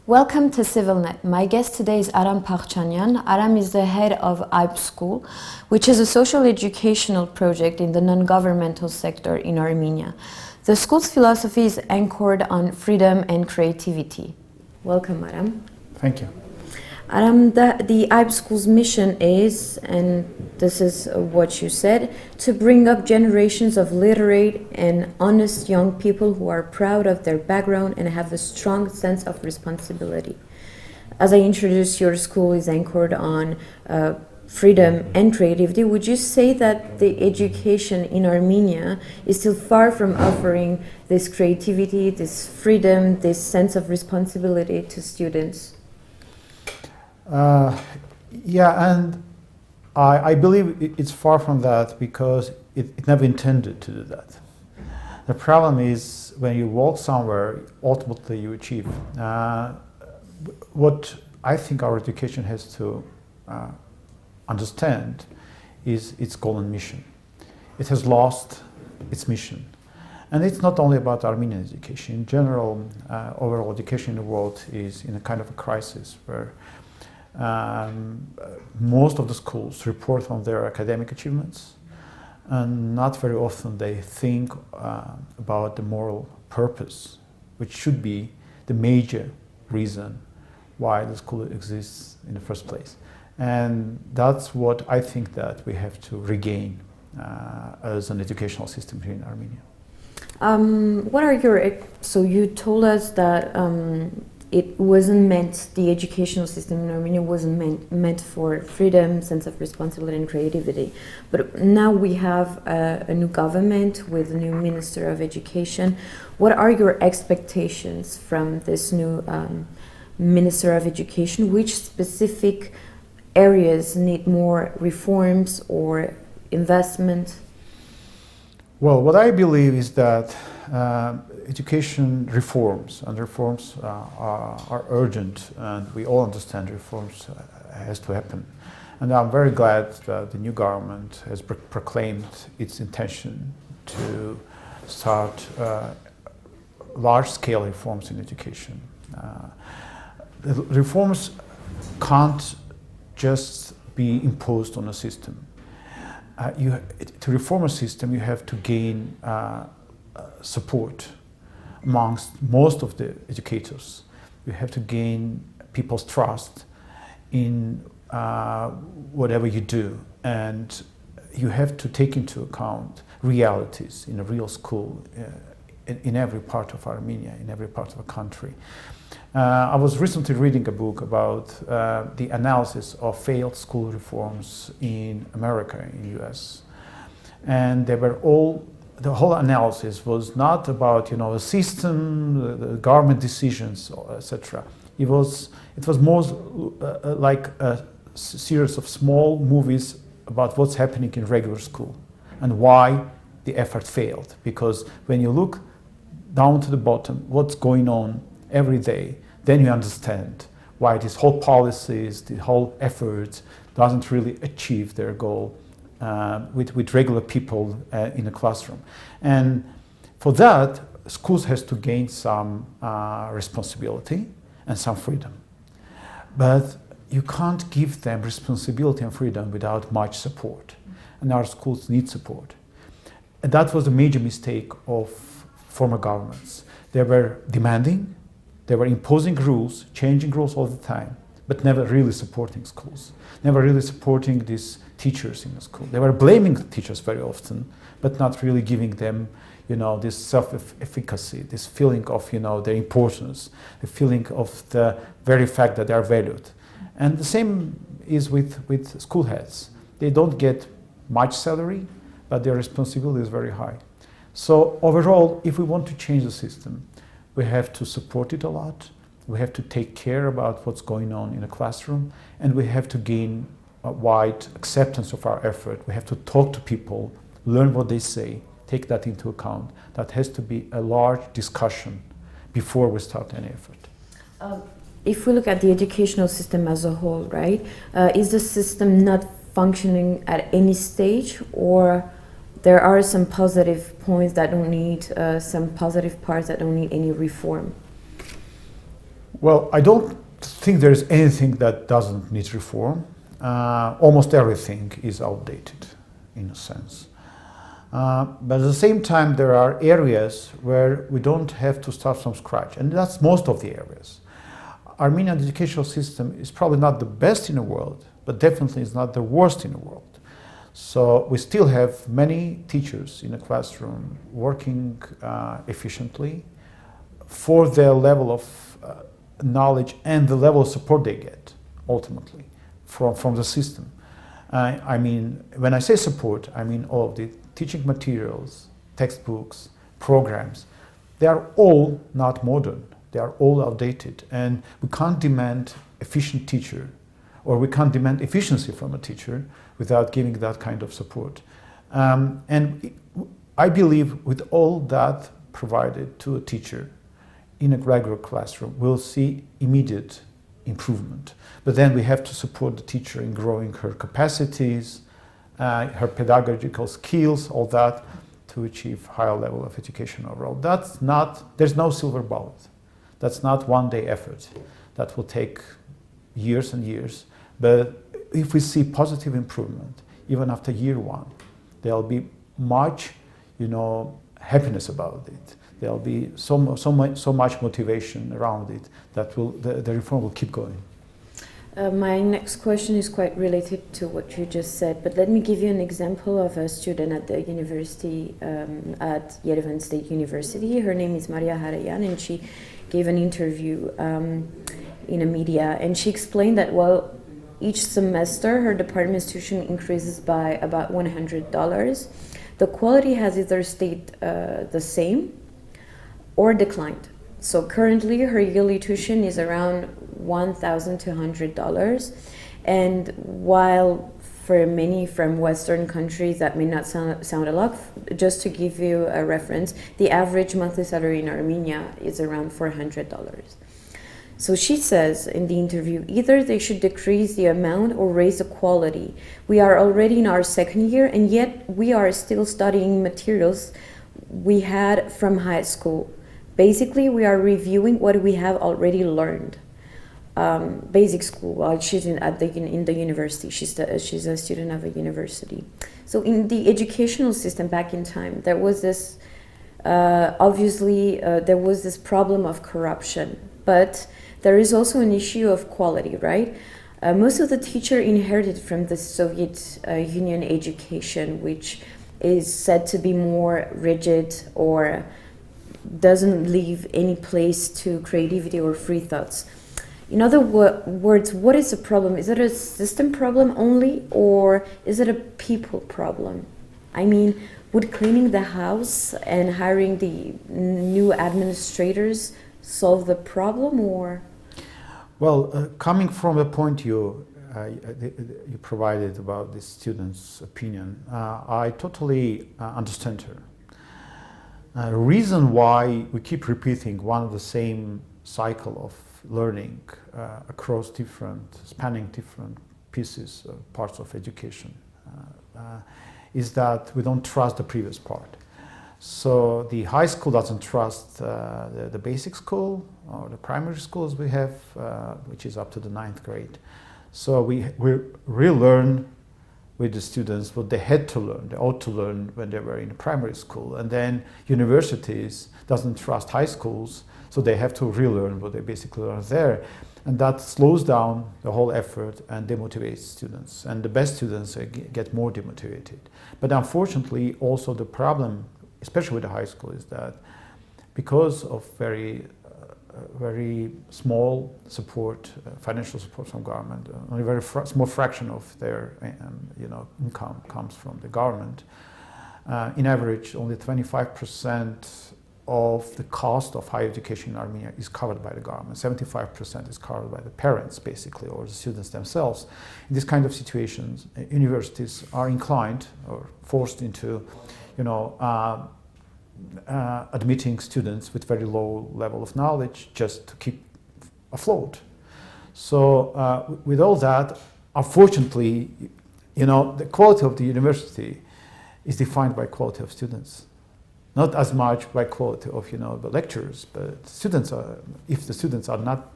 Welcome to CivilNet. My guest today is Aram Pakhchanian. Aram is the head of Ayb School, which is a social educational project in the non-governmental sector in Armenia. The school's philosophy is anchored on freedom and creativity. Welcome, Aram. Thank you. Aram, the Ayb School's mission is, and this is what you said, to bring up generations of literate and honest young people who are proud of their background and have a strong sense of responsibility. As I introduced, your school is anchored on freedom and creativity. Would you say that the education in Armenia is still far from offering this creativity, this freedom, this sense of responsibility to students? Yeah, and I believe it's far from that because it never intended to do that. The problem is when you walk somewhere, ultimately you achieve. What I think our education has to understand is its goal and mission. It has lost its mission. And it's not only about Armenian education. In general, overall education in the world is in a kind of a crisis where most of the schools report on their academic achievements, and not very often they think about the moral purpose, which should be the major reason why the school exists in the first place. And that's what I think that we have to regain as an educational system here in Armenia. What are your, so you told us that it wasn't meant, the educational system in Armenia wasn't meant for freedom, sense of responsibility and creativity. But now we have a new government with a new Minister of Education. What are your expectations from this new Minister of Education? Which specific areas need more reforms or investment? Well, what I believe is that education reforms are urgent, and we all understand reforms has to happen. And I'm very glad that the new government has proclaimed its intention to start large-scale reforms in education. The reforms can't just be imposed on a system. To reform a system, you have to gain support amongst most of the educators. You have to gain people's trust in whatever you do, and you have to take into account realities in a real school in every part of Armenia, in every part of the country. I was recently reading a book about the analysis of failed school reforms in America, in the US. And they were all, the whole analysis was not about, you know, a system, the government decisions, etc. It was more like a series of small movies about what's happening in regular school and why the effort failed. Because when you look down to the bottom, what's going on every day, then you understand why this whole policies, the whole efforts doesn't really achieve their goal with regular people in a classroom. And for that, schools has to gain some responsibility and some freedom. But you can't give them responsibility and freedom without much support. And our schools need support. And that was a major mistake of former governments. They were demanding, they were imposing rules, changing rules all the time, but never really supporting schools, never really supporting these teachers in the school. They were blaming the teachers very often, but not really giving them, you know, this self-efficacy, this feeling of, you know, their importance, the feeling of the very fact that they are valued. And the same is with school heads. They don't get much salary, but their responsibility is very high. So overall, if we want to change the system, we have to support it a lot. We have to take care about what's going on in the classroom, and we have to gain a wide acceptance of our effort. We have to talk to people, learn what they say, take that into account. That has to be a large discussion before we start any effort. If we look at the educational system as a whole, right, is the system not functioning at any stage, or there are some positive points that don't need, some positive parts that don't need any reform? Well, I don't think there's anything that doesn't need reform. Almost everything is outdated, in a sense. But at the same time, there are areas where we don't have to start from scratch, and that's most of the areas. Armenian educational system is probably not the best in the world, but definitely is not the worst in the world. So we still have many teachers in a classroom working efficiently for their level of knowledge and the level of support they get, ultimately, from the system. I mean, when I say support, I mean all of the teaching materials, textbooks, programs. They are all not modern. They are all outdated. And we can't demand efficient teacher, or we can't demand efficiency from a teacher without giving that kind of support. And I believe with all that provided to a teacher in a regular classroom, we'll see immediate improvement. But then we have to support the teacher in growing her capacities, her pedagogical skills, all that, to achieve higher level of education overall. There's no silver bullet. That's not one-day effort. That will take years and years. But if we see positive improvement, even after year one, there'll be much, happiness about it. There'll be so much motivation around it that the reform will keep going. My next question is quite related to what you just said, but let me give you an example of a student at the university, at Yerevan State University. Her name is Maria Harayan, and she gave an interview in a media, and she explained that, well, each semester her department's tuition increases by about $100. The quality has either stayed the same or declined. So currently her yearly tuition is around $1,200, and while for many from Western countries that may not sound a lot, just to give you a reference, the average monthly salary in Armenia is around $400. So she says in the interview, either they should decrease the amount or raise the quality. We are already in our second year, and yet we are still studying materials we had from high school. Basically, we are reviewing what we have already learned. Basic school, while she's in the university, she's a student of a university. So in the educational system back in time, there was this there was this problem of corruption, but there is also an issue of quality, right? Most of the teacher inherited from the Soviet Union education, which is said to be more rigid or doesn't leave any place to creativity or free thoughts. In other words, what is the problem? Is it a system problem only, or is it a people problem? I mean, would cleaning the house and hiring the new administrators solve the problem, or? Well, coming from the point you provided about the student's opinion, I totally understand her. The reason why we keep repeating one of the same cycle of learning across spanning different pieces, parts of education, is that we don't trust the previous part. So the high school doesn't trust the basic school or the primary schools we have, which is up to the 9th grade. So we relearn with the students what they had to learn, they ought to learn when they were in primary school. And then universities doesn't trust high schools, so they have to relearn what they basically learned there. And that slows down the whole effort and demotivates students. And the best students get more demotivated. But unfortunately, also the problem, especially with the high school, is that because of very small support, financial support from government, only a very small fraction of their income comes from the government. In average, only 25% of the cost of higher education in Armenia is covered by the government. 75% is covered by the parents, basically, or the students themselves. In this kind of situations, universities are inclined or forced into, admitting students with very low level of knowledge just to keep afloat. So with all that, unfortunately, the quality of the university is defined by quality of students. not as much by quality of the lectures, but students are. If the students are not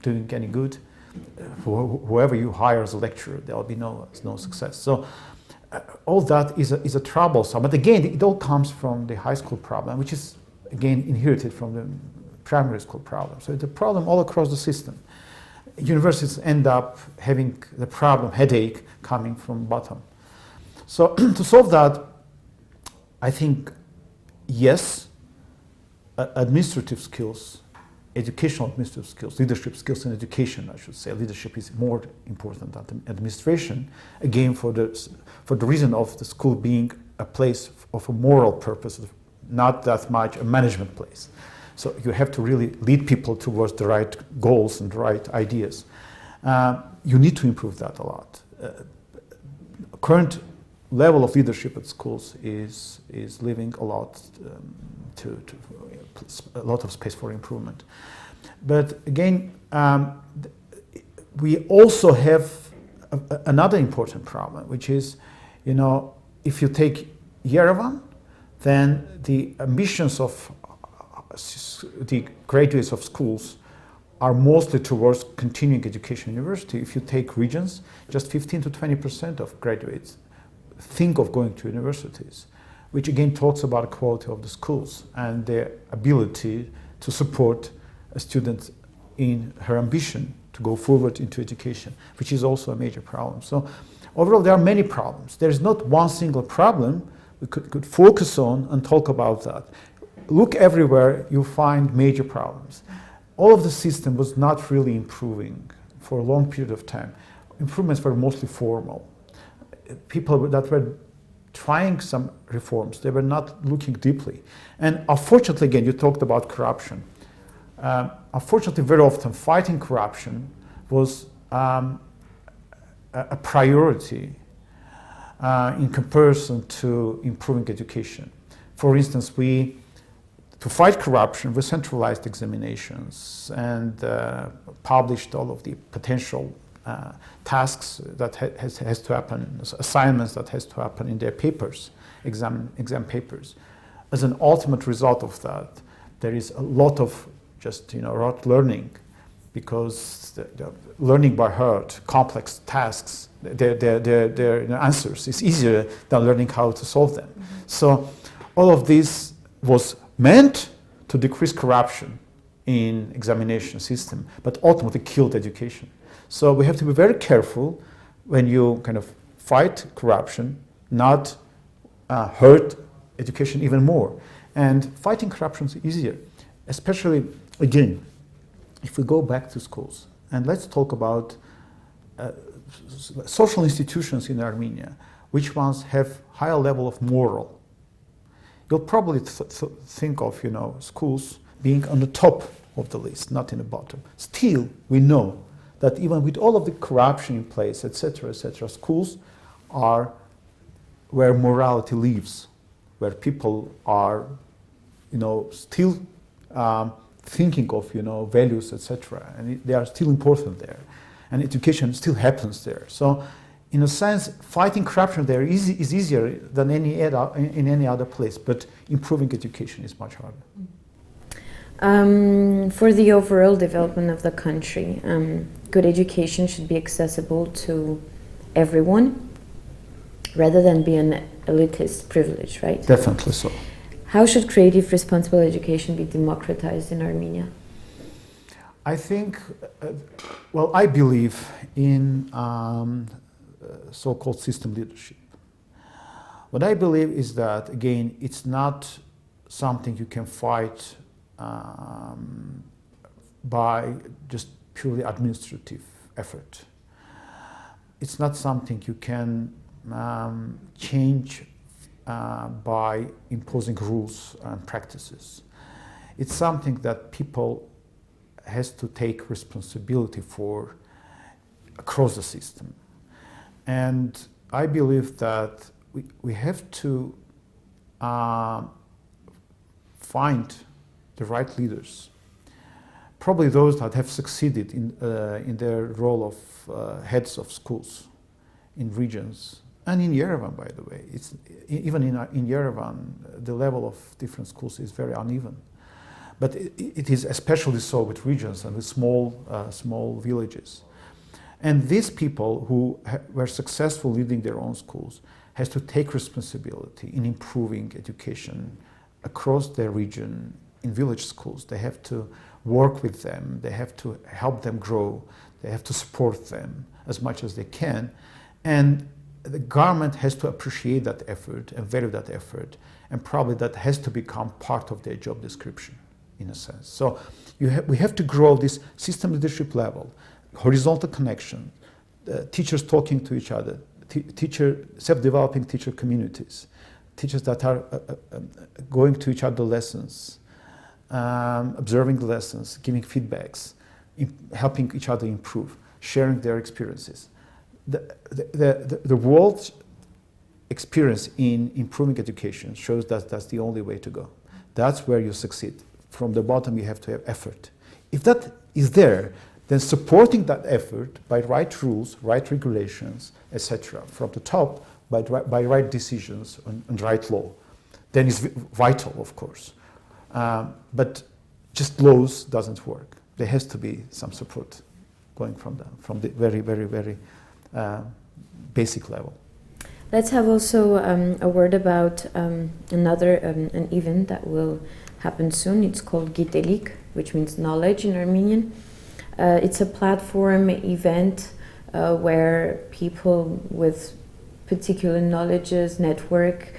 doing any good, whoever you hire as a lecturer, there will be no success. So all that is a troublesome. But again, it all comes from the high school problem, which is again inherited from the primary school problem. So it's a problem all across the system. Universities end up having the problem, headache, coming from bottom. So to solve that, I think, yes, administrative skills, educational administrative skills, leadership skills in education, I should say. Leadership is more important than administration, again, for the reason of the school being a place of a moral purpose, not that much a management place. So you have to really lead people towards the right goals and the right ideas. You need to improve that a lot. Current level of leadership at schools is leaving a lot a lot of space for improvement. But again, we also have another important problem, which is, if you take Yerevan, then the ambitions of the graduates of schools are mostly towards continuing education university. If you take regions, just 15 to 20% of graduates think of going to universities, which again talks about the quality of the schools and their ability to support a student in her ambition to go forward into education, which is also a major problem. So overall, there are many problems. There is not one single problem we could focus on and talk about that. Look everywhere, you find major problems. All of the system was not really improving for a long period of time. Improvements were mostly formal. People that were trying some reforms, they were not looking deeply. And unfortunately, again, you talked about corruption. Unfortunately, very often fighting corruption was a priority in comparison to improving education. For instance, to fight corruption, we centralized examinations and published all of the potential tasks that has to happen, assignments that has to happen in their papers, exam papers. As an ultimate result of that, there is a lot of just rote learning, because the learning by heart complex tasks, their answers is easier than learning how to solve them. Mm-hmm. So all of this was meant to decrease corruption in examination system, but ultimately killed education. So we have to be very careful when you kind of fight corruption, not hurt education even more. And fighting corruption is easier, especially, again, if we go back to schools. And let's talk about social institutions in Armenia, which ones have higher level of moral. You'll probably think of schools being on the top of the list, not in the bottom. Still, we know that even with all of the corruption in place, etc., schools are where morality lives, where people are, still thinking of, values, etc., and they are still important there, and education still happens there. So, in a sense, fighting corruption there is easier than in any other place, but improving education is much harder. For the overall development of the country, good education should be accessible to everyone rather than be an elitist privilege, right? Definitely so. How should creative, responsible education be democratized in Armenia? I think, I believe in so-called system leadership. What I believe is that, again, it's not something you can fight by just purely administrative effort. It's not something you can change by imposing rules and practices. It's something that people has to take responsibility for across the system. And I believe that we have to find the right leaders, probably those that have succeeded in their role of heads of schools in regions And in Yerevan, by the way, even in Yerevan, the level of different schools is very uneven. But it is especially so with regions and with small villages. And these people who were successful leading their own schools has to take responsibility in improving education across their region in village schools. They have to work with them, they have to help them grow, they have to support them as much as they can. And the government has to appreciate that effort and value that effort, and probably that has to become part of their job description, in a sense. So we have to grow this system leadership level, horizontal connection, teachers talking to each other, self-developing teacher communities, teachers that are going to each other lessons, observing the lessons, giving feedbacks, helping each other improve, sharing their experiences. The world's experience in improving education shows that that's the only way to go. That's where you succeed. From the bottom, you have to have effort. If that is there, then supporting that effort by right rules, right regulations, etc. From the top, by right decisions and right law, then is vital, of course. But just laws doesn't work. There has to be some support going from the very, very, very basic level. Let's have also a word about another an event that will happen soon. It's called Gitelik, which means knowledge in Armenian. It's a platform event where people with particular knowledges network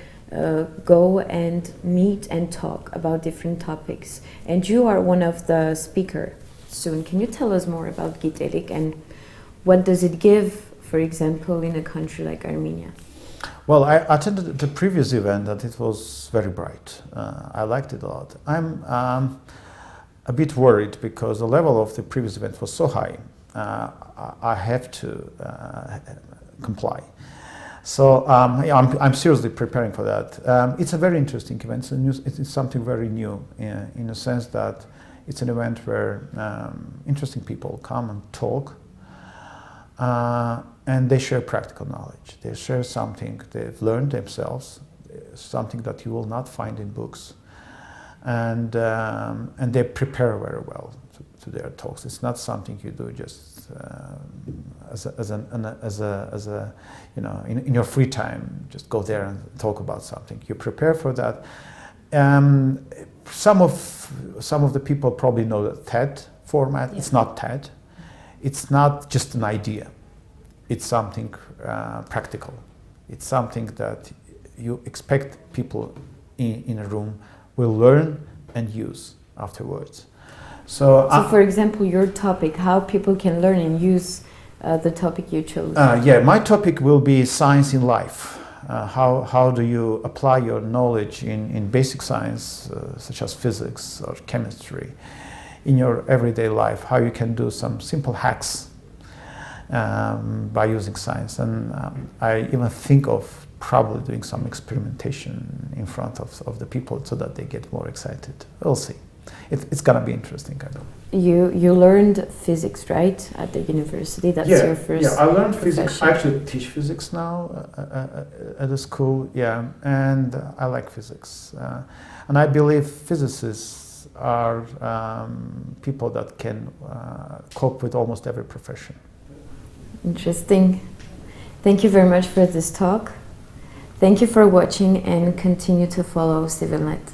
go and meet and talk about different topics. And you are one of the speakers soon. Can you tell us more about Gitelik and what does it give, for example, in a country like Armenia? Well, I attended the previous event and it was very bright. I liked it a lot. I'm a bit worried because the level of the previous event was so high. I have to comply. So I'm seriously preparing for that. It's a very interesting event. It's something very new in a sense that it's an event where interesting people come and talk. And they share practical knowledge. They share something they've learned themselves, something that you will not find in books, and they prepare very well to their talks. It's not something you do just as a you know in your free time. Just go there and talk about something. You prepare for that. Some of the people probably know the TED format. Yeah. It's not TED. It's not just an idea. It's something practical. It's something that you expect people in a room will learn and use afterwards. So for example, your topic, how people can learn and use the topic you chose. Yeah, my topic will be science in life. How do you apply your knowledge in basic science, such as physics or chemistry, in your everyday life? How you can do some simple hacks by using science, and I even think of probably doing some experimentation in front of the people so that they get more excited. We'll see. It's gonna be interesting, I know. You learned physics, right, at the university? That's your first. Yeah, I learned physics. I actually teach physics now at the school. Yeah, and I like physics, and I believe physicists are people that can cope with almost every profession. Interesting. Thank you very much for this talk. Thank you for watching and continue to follow CivilNet.